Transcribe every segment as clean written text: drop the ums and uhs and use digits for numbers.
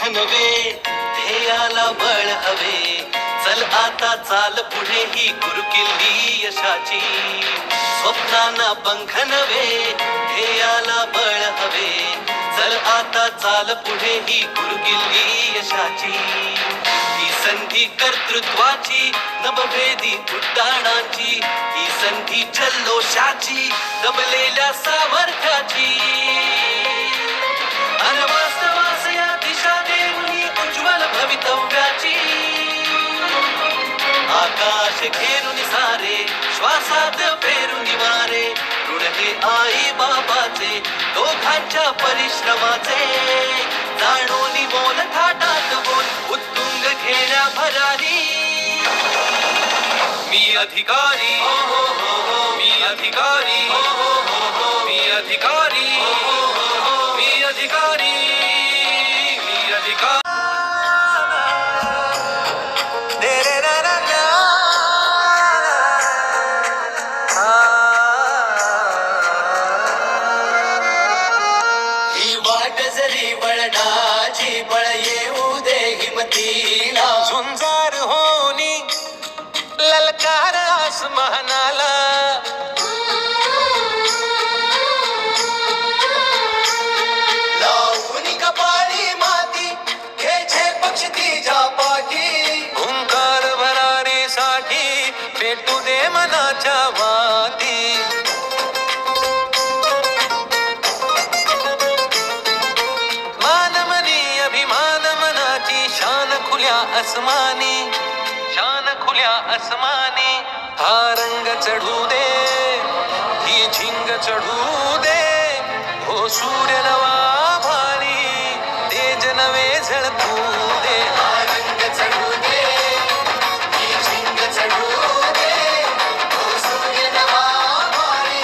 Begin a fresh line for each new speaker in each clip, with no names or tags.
नवे, ध्येयाला बळ हवे. चल आता चाल पुढे ही गुरुकिल्ली यशाची. स्वप्नांना पंख नवे, ध्येयाला बळ हवे. चल आता चाल पुढे ही गुरुकिल्ली यशाची. ही संधी कर्तृत्वाची, नभभेदी उड्डाणाची. ही संधी जल्लोषाची, दबलेल्या सामर्थ्याची. अन वास्तवास या दिशा देऊन ही उज्ज्वल भवितव्याची. आकाश घेरून सारे, श्वासात पेरून वारे. ऋण हे आई बाबाचे, दोघांच्या परिश्रमाचे. जाणून मोल थाटात बोल, उत्तुंग घेण्या भरारी. मी अधिकारी, मी अधिकारी, मी अधिकारी, मी अधिकारी, मी अधिकारी. ही वाट जरी वळणाची, बळ येऊ दे हिमतीला. झुंजार होनी ललकार आसमानाला. लावून कपाळी माती, घ्यायचे पक्ष तिच्या पाठी. हुंकार भरारीसाठी पेटू दे मनाच्या वाती. मानमनी अभिमान मनाची, शान खुल्या आसमानी, शान खुल्या आसमानी. हा रंग चढू दे, ही झिंग चढू दे. हो सूर्य नवा भारी, तेज नवे झळकू दे. हा रंग चढू दे, ही झिंग चढू दे. हो सूर्य नवा भारी,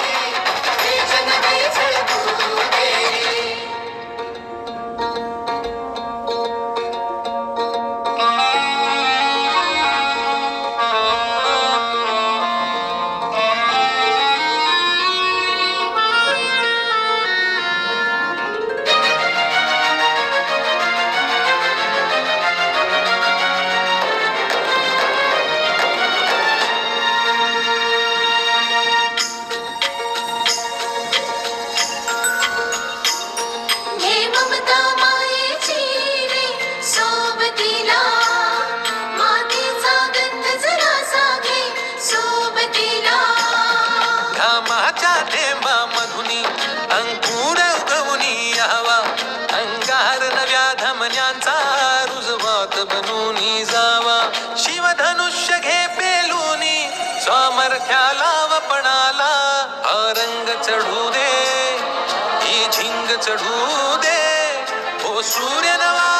तेज नवे झळकू दे. घामाच्या थेंबामधुनी अंकुर उगवूनी यावा. अंगार नव्या धमन्यांचा रुजवात बनूनी जावा. शिवधनुष्य घे पेलूनी, सामर्थ्याला वपणाला. हा रंग चढू दे, ही झिंग चढू दे. हो सूर्य नवा